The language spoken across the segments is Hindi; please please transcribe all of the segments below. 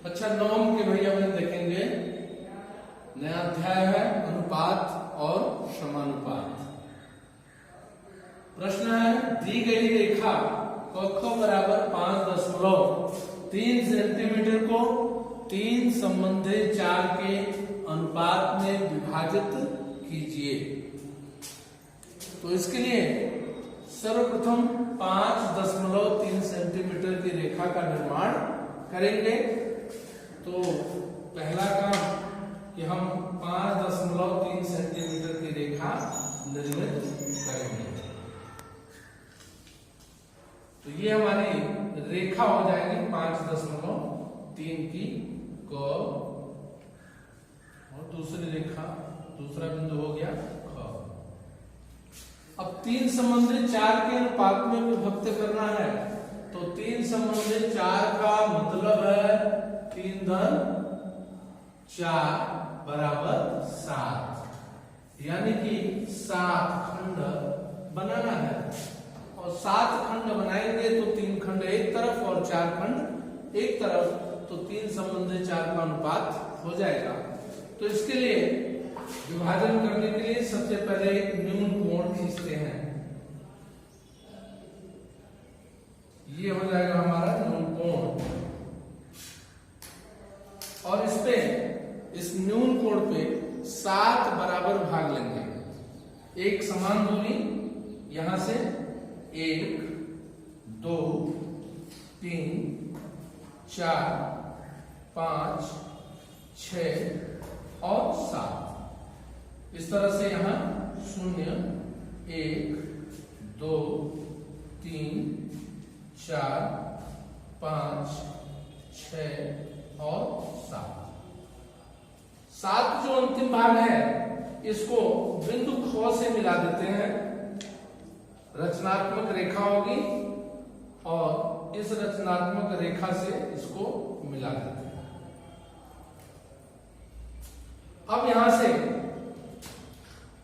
अच्छा, नॉर्म के भैया बहन देखेंगे, नया अध्याय है अनुपात और समानुपात। प्रश्न है, दी गई रेखा कक्ष बराबर 5.3 सेंटीमीटर को 3 संबंधित 4 के अनुपात में विभाजित कीजिए। तो इसके लिए सर्वप्रथम 5.3 सेंटीमीटर की रेखा का निर्माण करेंगे। तो पहला काम कि हम 5.3 सेंटीमीटर की रेखा निर्मित करेंगे। तो ये हमारी रेखा हो जाएगी 5.3 की क, और दूसरी रेखा, दूसरा बिंदु हो गया ख। अब 3 संबंधित 4 के अनुपात में विभक्त करना है। तो 3 संबंधित 4 का मतलब है 3 धन 4 बराबर 7, यानी कि 7 खंड बनाना है। और 7 खंड बनाएंगे तो 3 खंड एक तरफ और 4 खंड एक तरफ, तो 3 संबंधित 4 का अनुपात हो जाएगा। तो इसके लिए विभाजन करने के लिए सबसे पहले एक न्यून कोण खींचते हैं। ये हो जाएगा हमारा न्यून कोण, और इस पे, इस न्यून कोण पे 7 बराबर भाग लेंगे। एक समान दूरी यहां से 1, 2, 3, 4, 5, 6 और 7। इस तरह से यहां 0, 1, 2, 3, 4, 5, 6 और 7 जो अंतिम भाग है, इसको बिंदु ख से मिला देते हैं। रचनात्मक रेखा होगी और इस रचनात्मक रेखा से इसको मिला देते हैं। अब यहां से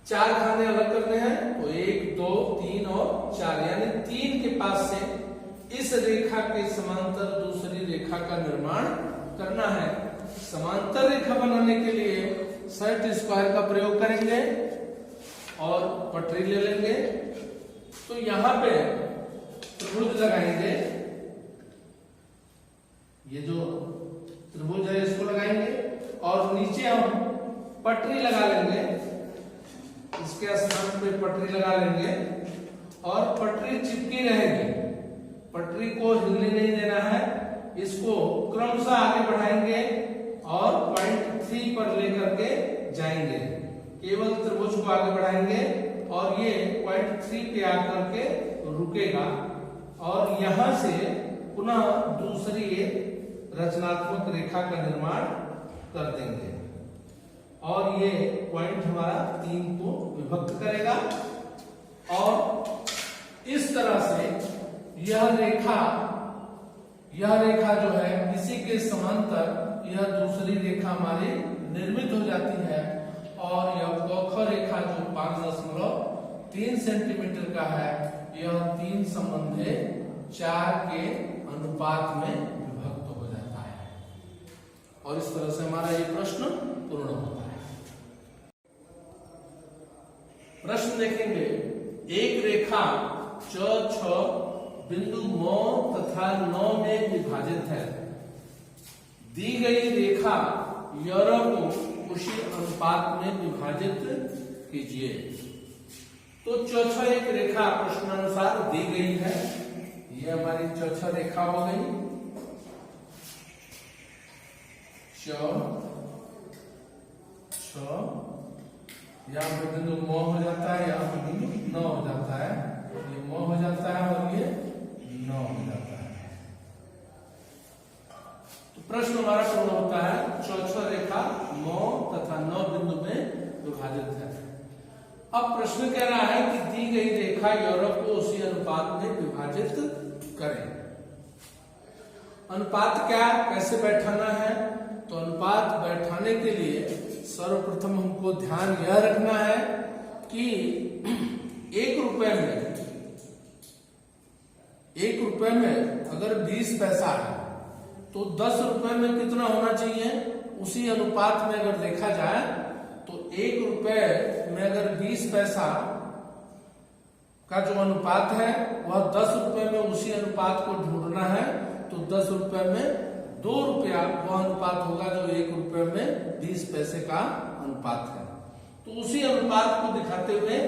4 खाने अलग करने हैं। तो 1, 2, 3 और 4, यानी 3 के पास से इस रेखा के समांतर दूसरी रेखा का निर्माण करना है। समांतर रेखा बनाने के लिए सेट स्क्वायर का प्रयोग करेंगे और पटरी ले लेंगे। तो यहां पे त्रिभुज लगाएंगे, ये जो त्रिभुज है इसको लगाएंगे, और नीचे हम पटरी लगा लेंगे। इसके स्थान पे पटरी लगा लेंगे और पटरी चिपकी रहेगी। पटरी को हिलने नहीं देना है। इसको क्रमशः आगे बढ़ाएंगे और पॉइंट 3 पर लेकर के जाएंगे। केवल त्रिभुज को आगे बढ़ाएंगे और ये पॉइंट 3 पे आकर के रुकेगा, और यहां से पुनः दूसरी रचनात्मक रेखा का निर्माण कर देंगे, और ये पॉइंट हमारा 3 को विभक्त करेगा। और इस तरह से यह रेखा जो है, इसी के समांतर यह दूसरी रेखा हमारी निर्मित हो जाती है। और यह कक्ष रेखा जो 5.3 सेंटीमीटर का है, यह 3 संबंधित 4 के अनुपात में विभक्त हो जाता है। और इस तरह से हमारा ये प्रश्न पूर्ण होता है। प्रश्न देखेंगे, एक रेखा 6 बिंदु म तथा 9 में विभाजित है। दी गई रेखा यर को उसी अनुपात में विभाजित कीजिए। तो चौथा एक रेखा प्रश्नानुसार दी गई है। ये हमारी चौथा रेखा हो गई। यहाँ पे बिंदु म हो जाता है, यहाँ पे बिंदु 9 हो जाता है। ये म हो जाता है और ये 9 हो जाता है। तो प्रश्न हमारा पूर्ण होता है। चौथा रेखा म तथा 9 बिंदु में विभाजित है। अब प्रश्न कह रहा है कि दी गई रेखा यूरोप को उसी अनुपात में विभाजित करें। अनुपात क्या, कैसे बैठाना है? तो अनुपात बैठाने के लिए सर्वप्रथम हमको ध्यान यह रखना है कि 1 रुपए में अगर 20 पैसा है तो 10 रुपए में कितना होना चाहिए, उसी अनुपात में अगर देखा जाए तो 1 रुपए में अगर 20 पैसा का जो अनुपात है वह 10 रुपए में उसी अनुपात को ढूंढना है। तो 10 रुपए में 2 रुपया वह अनुपात होगा जो 1 रुपए में 20 पैसे का अनुपात है। तो उसी अनुपात को दिखाते हुए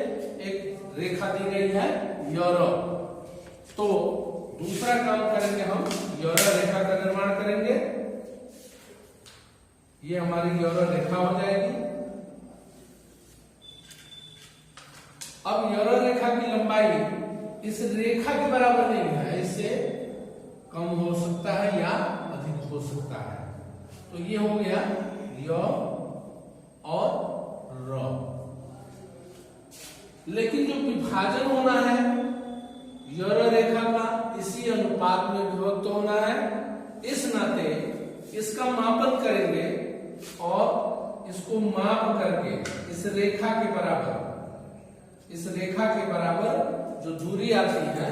एक रेखा दी गई है यूरो। तो दूसरा काम करेंगे हम, यूरो रेखा का निर्माण करेंगे। ये हमारी यूरो रेखा हो जाएगी। अब यूरो रेखा की लंबाई इस रेखा के बराबर नहीं है, इससे कम हो सकता है या अधिक हो सकता है। तो ये हो गया य और र। लेकिन जो विभाजन होना है यूरो रेखा का, इसी अनुपात में विभक्त होना है। इस नाते इसका मापन करेंगे और इसको माप करके इस रेखा के बराबर, इस रेखा के बराबर जो दूरी आती है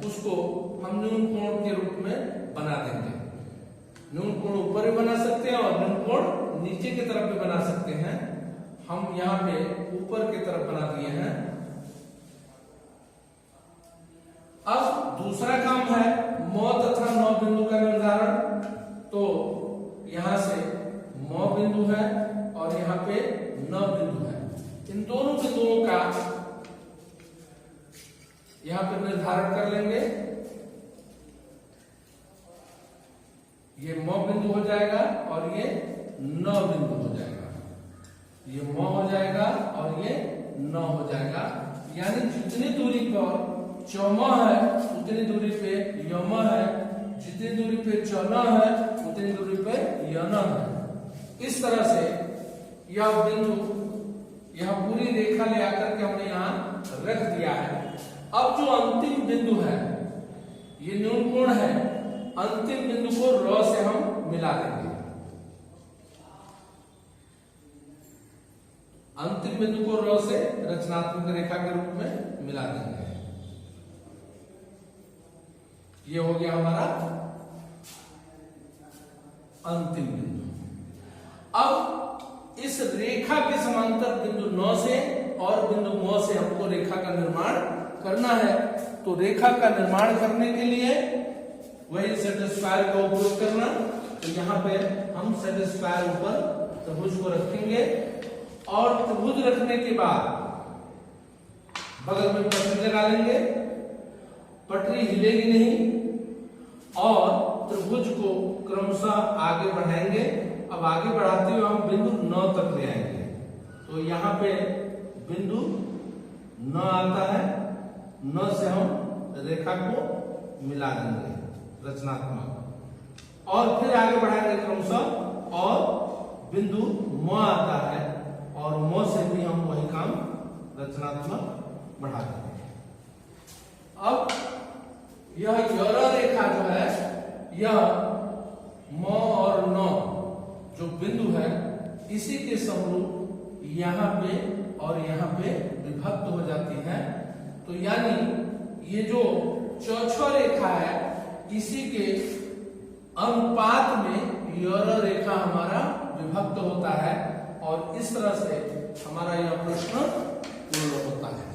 उसको हम न्यून कोण के रूप में बना देंगे। न्यून कोण ऊपर भी बना सकते हैं और न्यून कोण नीचे की तरफ भी बना सकते हैं। हम यहाँ पे ऊपर की तरफ बना दिए हैं। अब दूसरा काम है म तथा न बिंदु का निर्धारण। तो यहां से म बिंदु है और यहाँ पे न बिंदु है। इन दोनों बिंदुओं का यहां पे निर्धारण कर लेंगे। ये म बिंदु हो जाएगा और ये न बिंदु हो जाएगा। ये म हो जाएगा और ये न हो जाएगा। यानी जितनी दूरी पर चौमा है उतनी दूरी पे यम है, जितनी दूरी पे चौना है उतनी दूरी पे यना है। इस तरह से यह बिंदु, यह पूरी रेखा ले आकर के हमने यहाँ रख दिया है। अब जो अंतिम बिंदु है ये न्यून कोण है, अंतिम बिंदु को र से हम मिला देंगे। अंतिम बिंदु को र से रचनात्मक रेखा के रूप में मिला देंगे। ये हो गया हमारा अंतिम बिंदु। अब इस रेखा के समांतर बिंदु 9 से और बिंदु म से हमको रेखा का निर्माण करना है। तो रेखा का निर्माण करने के लिए वही सेट स्क्वायर का उपयोग करना। तो यहाँ पे हम सेट स्क्वायर ऊपर त्रिभुज को रखेंगे और त्रिभुज रखने के बाद बगल में पटरी लगा लेंगे। पटरी हिलेगी नहीं और त्रिभुज को क्रमशः आगे बढ़ाएंगे। अब आगे बढ़ाते हुए हम बिंदु 9 तक ले आएंगे। तो यहाँ पे बिंदु 9 आता है, 9 से हम रेखा को मिला देंगे रचनात्मक, और फिर आगे बढ़ाएंगे क्रमशः और बिंदु म आता है और म से भी हम वही काम रचनात्मक बढ़ा देंगे। अब यह यूरो रेखा जो है, यह म और न जो बिंदु है इसी के समरूप यहाँ पे और यहाँ पे विभक्त हो जाती है। तो यानी ये जो चौथा रेखा है इसी के अनुपात में यूरो रेखा हमारा विभक्त होता है और इस तरह से हमारा यह प्रश्न पूर्ण होता है।